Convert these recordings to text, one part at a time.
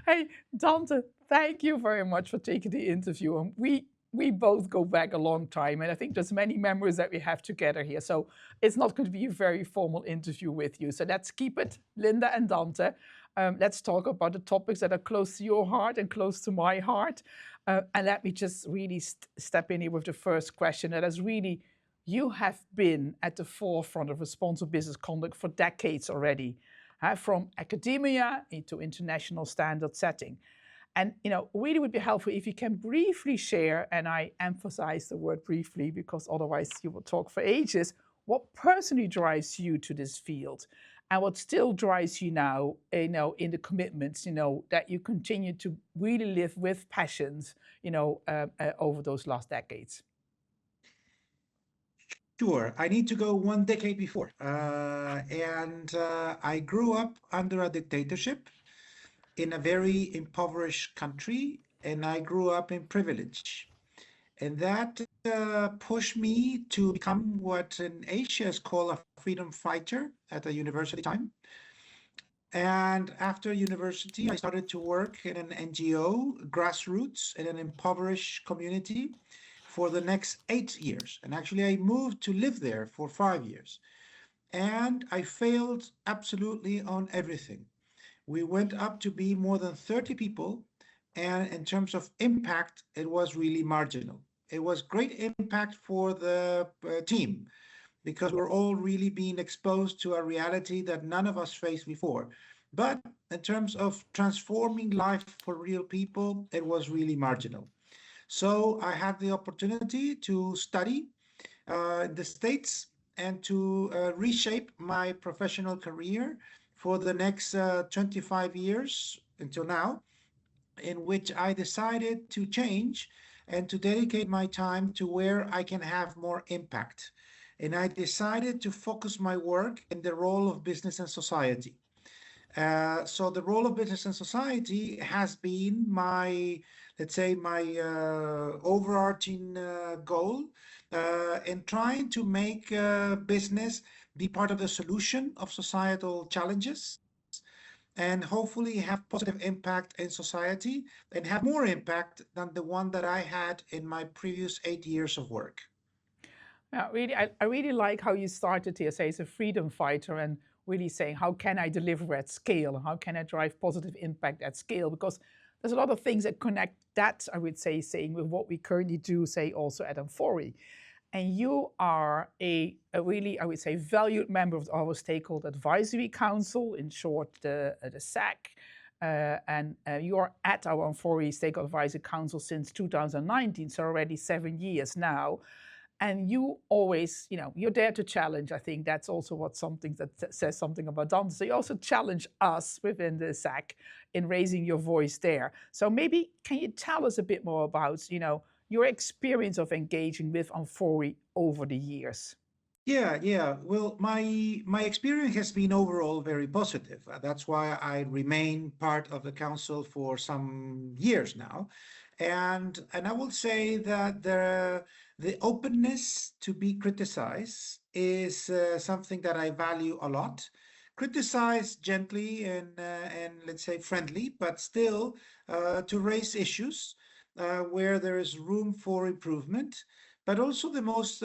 Hey, Dante, thank you very much for taking the interview. And we both go back a long time, and I think there's many memories that we have together here. So it's not going to be a very formal interview with you. So let's keep it, Linda and Dante. Let's talk about the topics that are close to your heart and close to my heart. And let me just really step in here with the first question. That is really, you have been at the forefront of responsible business conduct for decades already, from academia into international standard setting. And really would be helpful if you can briefly share, and I emphasize the word briefly because otherwise you will talk for ages, what personally drives you to this field and what still drives you now, in the commitments, that you continue to really live with passions, over those last decades. Sure, I need to go one decade before. And I grew up under a dictatorship in a very impoverished country, and I grew up in privilege. And that pushed me to become what in Asia is called a freedom fighter at a university time. And after university, I started to work in an NGO, grassroots, in an impoverished community for the next 8 years. And actually, I moved to live there for 5 years. And I failed absolutely on everything. We went up to be more than 30 people. And in terms of impact, it was really marginal. It was great impact for the team because we're all really being exposed to a reality that none of us faced before. But in terms of transforming life for real people, it was really marginal. So I had the opportunity to study in the States and to reshape my professional career for the next 25 years until now, in which I decided to change and to dedicate my time to where I can have more impact. And I decided to focus my work in the role of business and society. So the role of business and society has been my, let's say, my overarching goal in trying to make business be part of the solution of societal challenges and hopefully have positive impact in society and have more impact than the one that I had in my previous 8 years of work. Yeah, really, I really like how you started here, say, as a freedom fighter and really saying, how can I deliver at scale? How can I drive positive impact at scale? Because there's a lot of things that connect that, I would say, saying with what we currently do, say, also at amfori. And you are a really, I would say, valued member of our Stakeholder Advisory Council, in short, the SAC. And you are at our amfori Stakeholder Advisory Council since 2019, so already 7 years now. And you always, you're there to challenge. I think that's also what something that says something about Dante. So you also challenge us within the SAC in raising your voice there. So maybe can you tell us a bit more about, your experience of engaging with amfori over the years? Yeah, yeah. Well, my experience has been overall very positive. That's why I remain part of the council for some years now. And I will say that the openness to be criticized is something that I value a lot. Criticize gently and let's say friendly, but still to raise issues where there is room for improvement, but also the most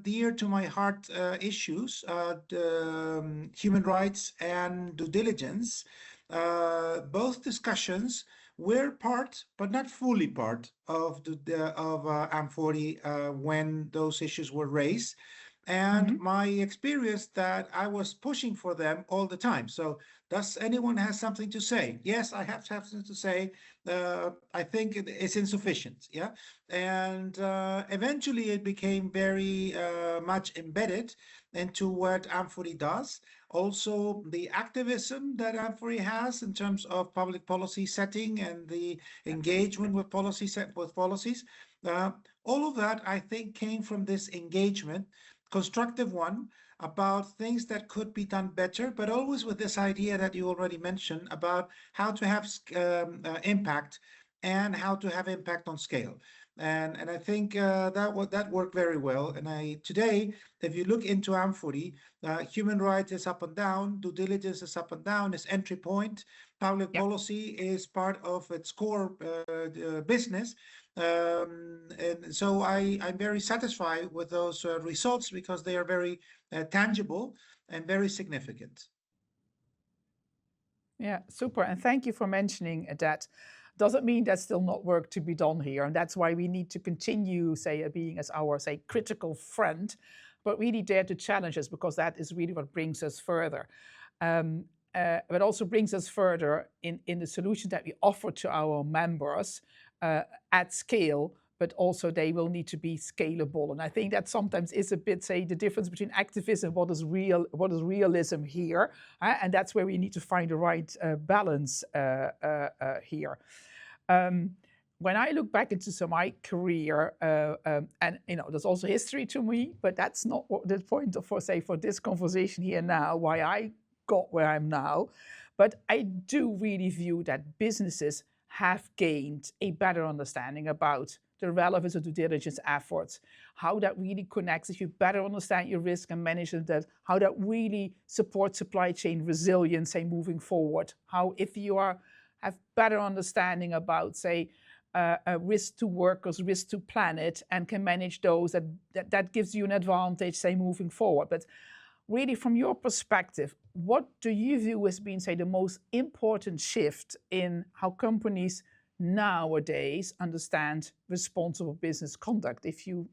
dear to my heart issues, human rights and due diligence. Both discussions were part, but not fully part of of Amfori when those issues were raised. And Mm-hmm. my experience that I was pushing for them all the time. So, does anyone has something to say? Yes, I have something to say. I think it's insufficient. Yeah, and eventually it became very much embedded into what Amfori does. Also, the activism that Amfori has in terms of public policy setting and the engagement with policies. Uh, all of that, I think, came from this engagement, constructive one, about things that could be done better, but always with this idea that you already mentioned about how to have impact and how to have impact on scale. And I think that worked very well. And today, if you look into amfori, human rights is up and down, due diligence is up and down, its entry point, public Yeah. policy is part of its core business. And so I'm very satisfied with those results because they are very tangible and very significant. Yeah, super. And thank you for mentioning that. Doesn't mean there's still not work to be done here. And that's why we need to continue, say, being as our, say, critical friend, but really dare to challenge us, because that is really what brings us further. But also brings us further in the solution that we offer to our members at scale, but also they will need to be scalable. And I think that sometimes is a bit, say, the difference between activism, what is realism here, and that's where we need to find the right balance here. When I look back into my career, and there's also history to me, but that's not what the point of, for this conversation here now, why I got where I'm now. But I do really view that businesses have gained a better understanding about the relevance of due diligence efforts, how that really connects, if you better understand your risk and manage that, how that really supports supply chain resilience, say, moving forward, how if you have better understanding about, say, risk to workers, risk to planet, and can manage those, that gives you an advantage, say, moving forward. But really, from your perspective, what do you view as being, say, the most important shift in how companies nowadays understand responsible business conduct? If you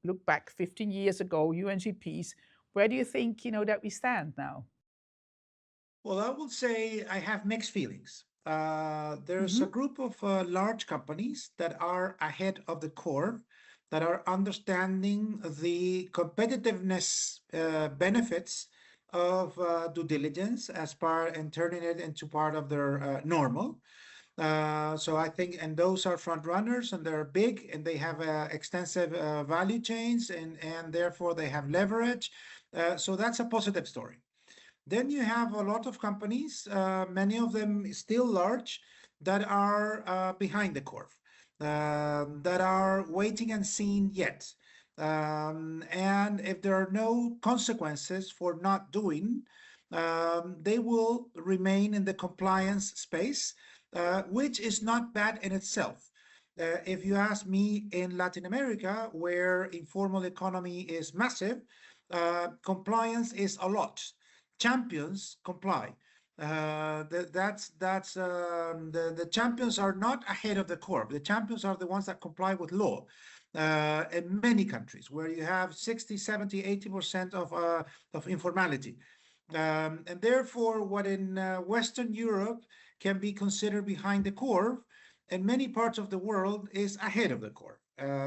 look back 15 years ago, UNGPs, where do you think, that we stand now? Well, I will say I have mixed feelings. There's a Mm-hmm. group of large companies that are ahead of the curve, that are understanding the competitiveness benefits of due diligence as part and turning it into part of their normal. So I think, and those are front runners, and they're big, and they have extensive value chains, and therefore they have leverage. So that's a positive story. Then you have a lot of companies, many of them still large, that are behind the curve, that are waiting and seeing yet. And if there are no consequences for not doing, they will remain in the compliance space, which is not bad in itself. If you ask me, in Latin America, where informal economy is massive, compliance is a lot. Champions comply. The champions are not ahead of the curve. The champions are the ones that comply with law. In many countries where you have 60, 70, 80% of informality. And therefore, what in Western Europe can be considered behind the curve, in many parts of the world is ahead of the curve.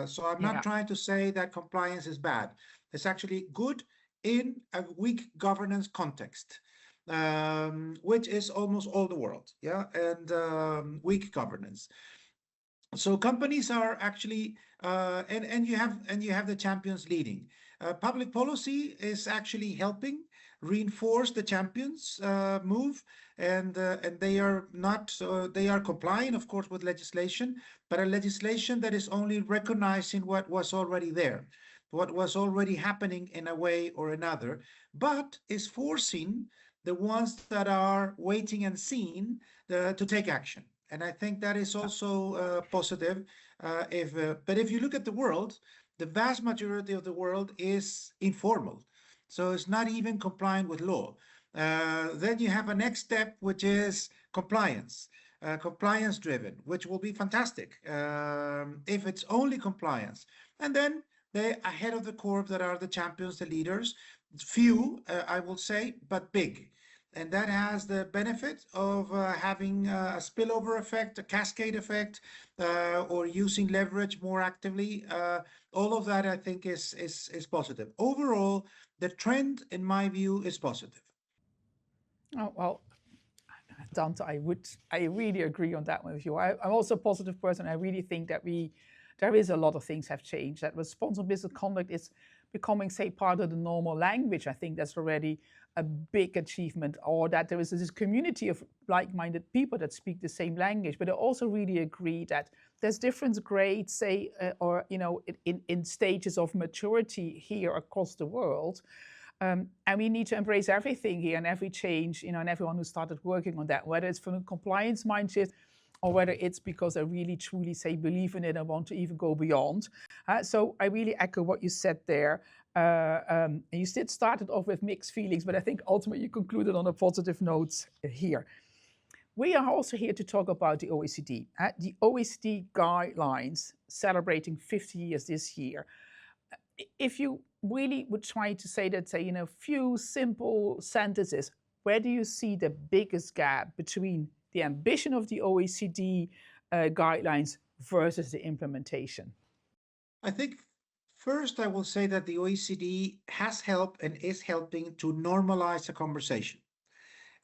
So I'm not Yeah. trying to say that compliance is bad. It's actually good in a weak governance context, which is almost all the world, yeah, and weak governance. So companies are actually, and you have the champions leading. Public policy is actually helping reinforce the champions move, and they are not they are complying, of course, with legislation, but a legislation that is only recognizing what was already there, what was already happening in a way or another, but is forcing the ones that are waiting and seeing to take action. And I think that is also positive. But if you look at the world, the vast majority of the world is informal, so it's not even compliant with law. Then you have a next step, which is compliance, compliance driven, which will be fantastic if it's only compliance. And then they ahead of the curve that are the champions, the leaders, few, I will say, but big. And that has the benefit of having a spillover effect, a cascade effect, or using leverage more actively. All of that, I think, is positive. Overall, the trend, in my view, is positive. Oh, well, Dante, I really agree on that one with you. I'm also a positive person. I really think that there is a lot of things have changed. That responsible business conduct is becoming, say, part of the normal language. I think that's already a big achievement, or that there is this community of like-minded people that speak the same language. But I also really agree that there's different grades, say, or in stages of maturity here across the world. And we need to embrace everything here and every change, and everyone who started working on that, whether it's from a compliance mindset or whether it's because I really truly say believe in it and want to even go beyond. So I really echo what you said there. You did started off with mixed feelings, but I think ultimately you concluded on a positive note here. We are also here to talk about the OECD. The OECD Guidelines celebrating 50 years this year. If you really would try to say that, say, in a few simple sentences, where do you see the biggest gap between the ambition of the OECD guidelines versus the implementation? I think first I will say that the OECD has helped and is helping to normalize a conversation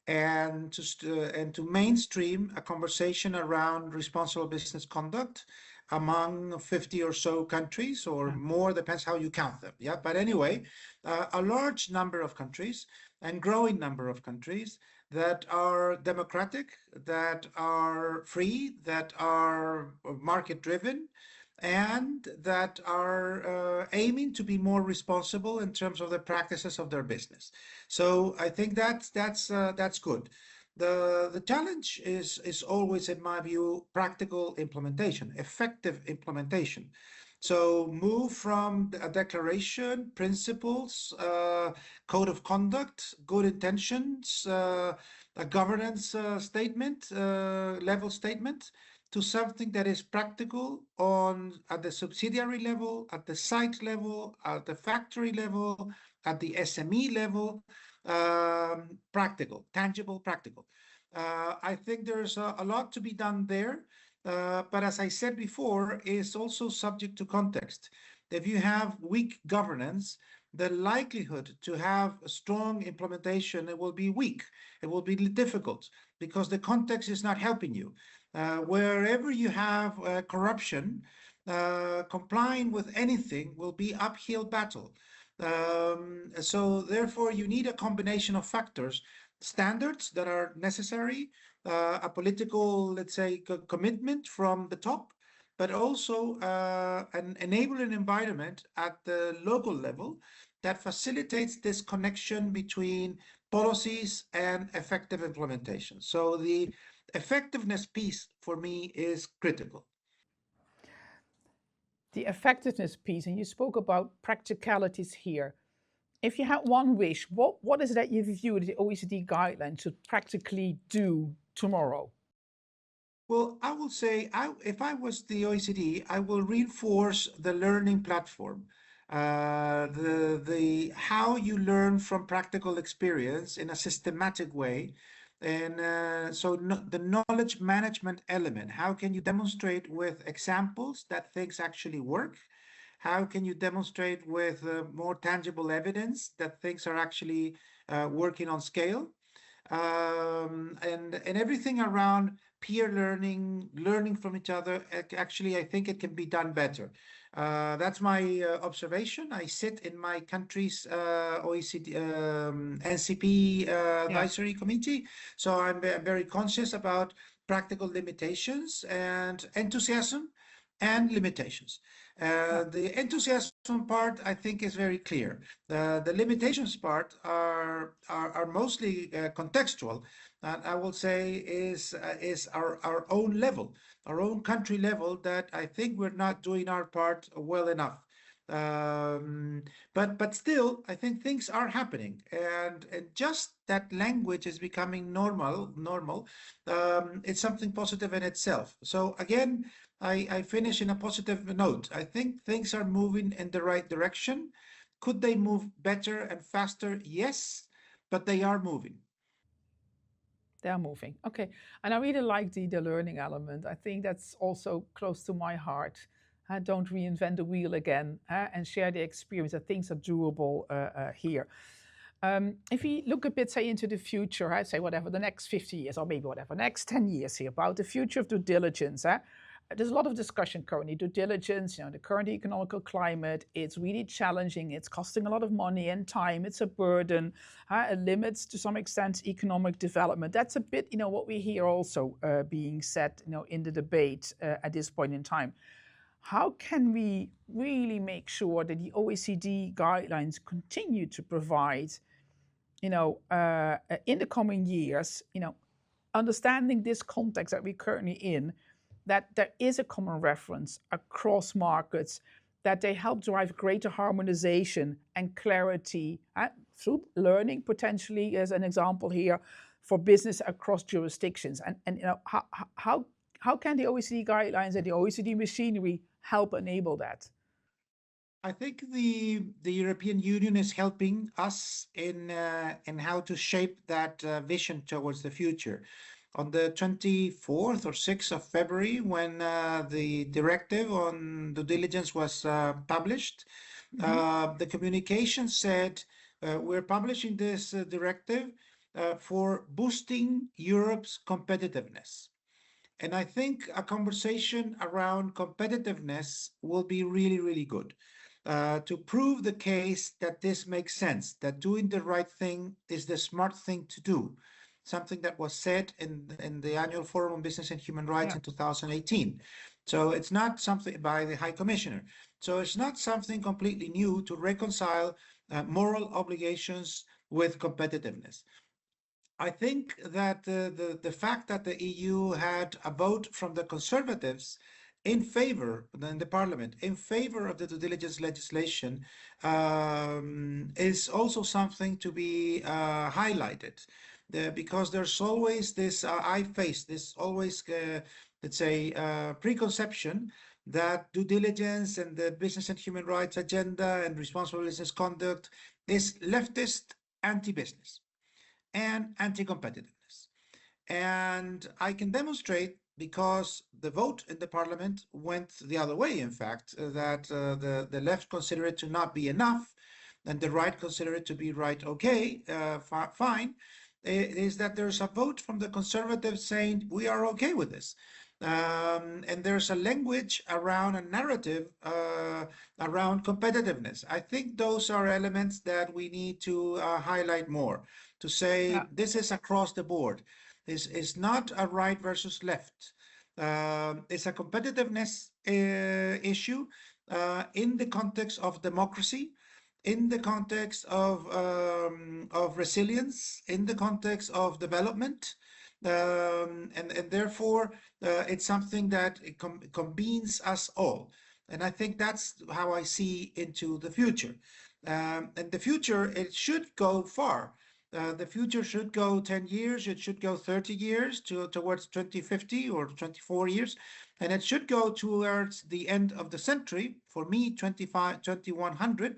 and to mainstream a conversation around responsible business conduct among 50 or so countries, or more, depends how you count them. Yeah, but anyway, a large number of countries and growing number of countries that are democratic, that are free, that are market driven, and that are aiming to be more responsible in terms of the practices of their business. So I think that's good. The challenge is always, in my view, practical implementation, effective implementation. So move from a declaration, principles, code of conduct, good intentions, a governance statement, level statement, to something that is practical at the subsidiary level, at the site level, at the factory level, at the SME level, practical, tangible, practical. I think there's a lot to be done there, but as I said before, is also subject to context. If you have weak governance, the likelihood to have a strong implementation, it will be weak. It will be difficult because the context is not helping you. Wherever you have corruption, complying with anything will be uphill battle. So therefore, you need a combination of factors, standards that are necessary, a political, let's say, commitment from the top, but also an enabling environment at the local level that facilitates this connection between policies and effective implementation. So the effectiveness piece for me is critical. The effectiveness piece, and you spoke about practicalities here. If you had one wish, what is it that you view the OECD guidelines should practically do tomorrow? Well, I will say, if I was the OECD, I will reinforce the learning platform, the how you learn from practical experience in a systematic way, and so the knowledge management element. How can you demonstrate with examples that things actually work? How can you demonstrate with more tangible evidence that things are actually working on scale? And everything around peer learning, learning from each other. Actually, I think it can be done better. That's my observation. I sit in my country's OECD NCP advisory committee, so I'm very conscious about practical limitations and enthusiasm and limitations. The enthusiasm part, I think, is very clear. The limitations part are mostly contextual, and I will say is our own level, our own country level, that I think we're not doing our part well enough. But still, I think things are happening, and just that language is becoming normal. It's something positive in itself. So again, I finish in a positive note. I think things are moving in the right direction. Could they move better and faster? Yes, but they are moving. They're moving. Okay. And I really like the learning element. I think that's also close to my heart. Don't reinvent the wheel again, and share the experience that things are doable here. If we look a bit, say, into the future, say whatever, the next 50 years, or maybe whatever, next 10 years here, about the future of due diligence, there's a lot of discussion currently. Due diligence, the current economical climate, it's really challenging. It's costing a lot of money and time. It's a burden. It limits to some extent economic development. That's a bit, what we hear also being said, in the debate at this point in time. How can we really make sure that the OECD guidelines continue to provide, in the coming years, understanding this context that we're currently in, that there is a common reference across markets, that they help drive greater harmonization and clarity through learning, potentially, as an example here, for business across jurisdictions. And how can the OECD guidelines and the OECD machinery help enable that? I think the European Union is helping us in how to shape that vision towards the future. On the 24th or 6th of February, when the directive on due diligence was published, the communication said we're publishing this directive for boosting Europe's competitiveness. And I think a conversation around competitiveness will be really, really good to prove the case that this makes sense, that doing the right thing is the smart thing to do. Something that was said in the annual Forum on Business and Human Rights in 2018. So it's not something by the High Commissioner. So it's not something completely new to reconcile moral obligations with competitiveness. I think that the fact that the EU had a vote from the Conservatives in favor, in the Parliament, in favor of the due diligence legislation is also something to be highlighted. Because there's always this, I face this always, let's say, preconception that due diligence and the business and human rights agenda and responsible business conduct is leftist anti-business and anti-competitiveness. And I can demonstrate, because the vote in the parliament went the other way, in fact, that the left consider it to not be enough and the right consider it to be right, okay, fine, is that there's a vote from the conservatives saying we are okay with this. And there's a language around a narrative around competitiveness. I think those are elements that we need to highlight more, to say this is across the board. This is not a right versus left. It's a competitiveness issue in the context of democracy, in the context of resilience, in the context of development. And therefore, it's something that convenes us all. And I think that's how I see into the future. And the future, it should go far. The future should go 10 years, it should go 30 years towards 2050 or 24 years, and it should go towards the end of the century, for me, 2100,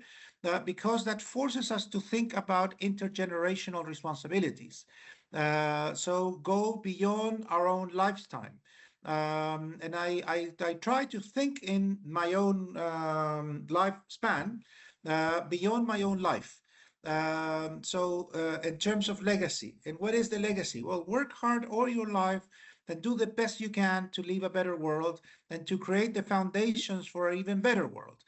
because that forces us to think about intergenerational responsibilities. So go beyond our own lifetime. And I try to think in my own lifespan, beyond my own life. So in terms of legacy, and what is the legacy? Well, work hard all your life and do the best you can to leave a better world and to create the foundations for an even better world.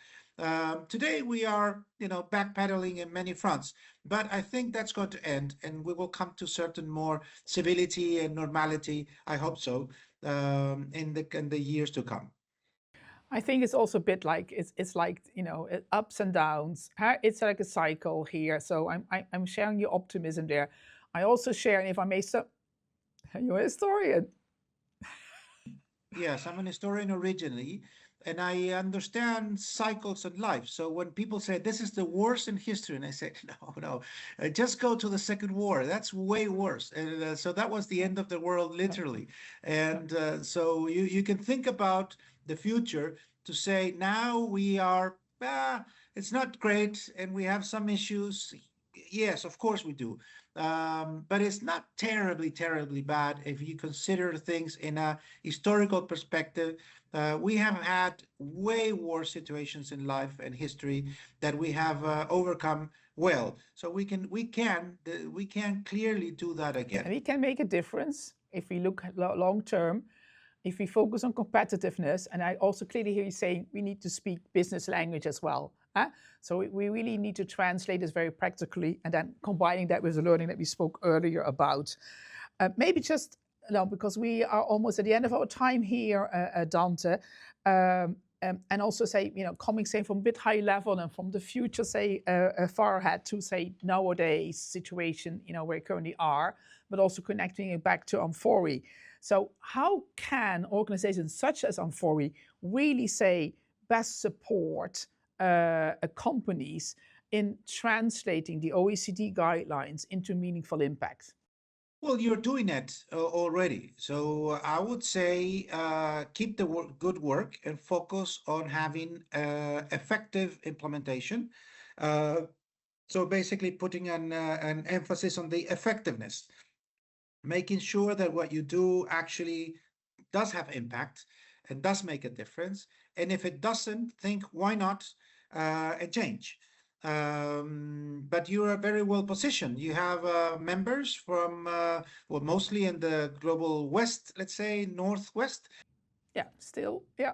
Today we are, backpedaling in many fronts, but I think that's going to end, and we will come to certain more civility and normality. I hope so, in the years to come. I think it's also a bit like it's like ups and downs. It's like a cycle here. So I'm sharing your optimism there. I also share, and if I may, you're a historian. Yes, I'm an historian originally, and I understand cycles in life. So when people say this is the worst in history, and I say, no, just go to the Second War. That's way worse. And so that was the end of the world, literally. And so you can think about the future to say now we are, it's not great, and we have some issues. Yes, of course we do. But it's not terribly, terribly bad if you consider things in a historical perspective. We have had way worse situations in life and history that we have overcome well. So we can clearly do that again. And we can make a difference if we look long term. if we focus on competitiveness, and I also clearly hear you saying we need to speak business language as well. So we really need to translate this very practically, and then combining that with the learning that we spoke earlier about. Maybe just because we are almost at the end of our time here, Dante, and also say, coming say from a bit high level and from the future, say far ahead to say nowadays situation, where we currently are, but also connecting it back to amfori. So how can organizations such as amfori really say best support companies in translating the OECD guidelines into meaningful impact? Well, you're doing it already. So I would say keep the good work and focus on having effective implementation. Uh, so basically putting an emphasis on the effectiveness, making sure that what you do actually does have impact and does make a difference. And if it doesn't, think why not and change. But you are very well positioned. You have members from, well, mostly in the global West, let's say Northwest. Yeah, still, yeah.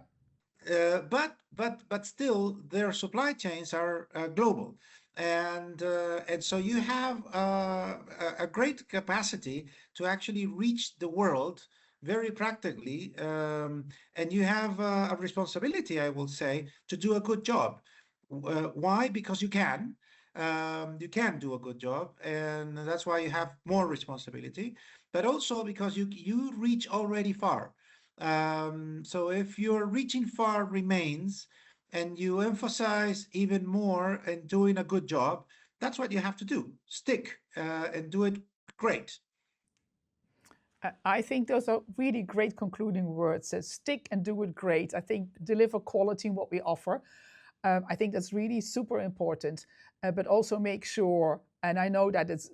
But still, their supply chains are global, and so you have a great capacity to actually reach the world very practically, and you have a responsibility, I will say, to do a good job. Why? Because you can. You can do a good job, and that's why you have more responsibility. But also because you reach already far. So if your reaching far remains and you emphasize even more in doing a good job, that's what you have to do. Stick and do it great. I think those are really great concluding words. Stick and do it great. I think deliver quality in what we offer. I think that's really super important, but also make sure, and I know that it's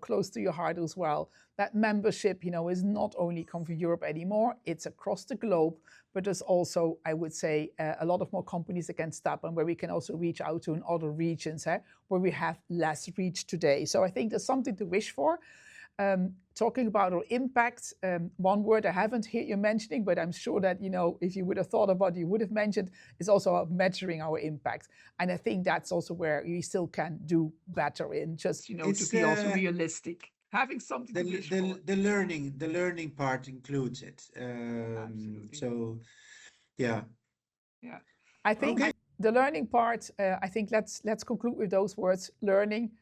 close to your heart as well, that membership is not only come from Europe anymore, it's across the globe, but there's also, I would say, a lot of more companies that can step and where we can also reach out to in other regions where we have less reach today. So I think there's something to wish for. Talking about our impact, one word I haven't heard you mentioning, but I'm sure that, if you would have thought about it, you would have mentioned, is also about measuring our impact. And I think that's also where we still can do better in just, to It's be also realistic. Having something to wish for. the learning part includes it. Absolutely. So yeah. Yeah. I think Okay. the learning part, I think let's conclude with those words: learning,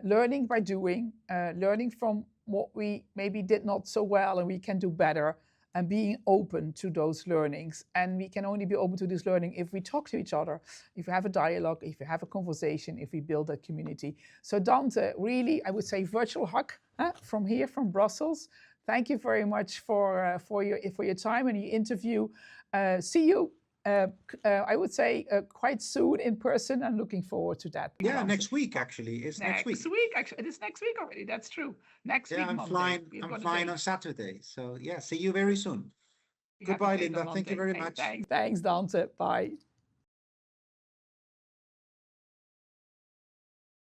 learning by doing, learning from what we maybe did not so well and we can do better, and being open to those learnings. And we can only be open to this learning if we talk to each other, if we have a dialogue, if we have a conversation, if we build a community. So Dante, really, I would say virtual hug from here, from Brussels. Thank you very much for your time and your interview. See you I would say quite soon in person. I'm looking forward to that. Yeah, next week actually. It's next week. Actually, it is next week already. That's true. Next week, I'm Monday. flying on Saturday. So yeah, see you very soon. Goodbye, Linda. Thank you very much. Thanks, Dante. Bye.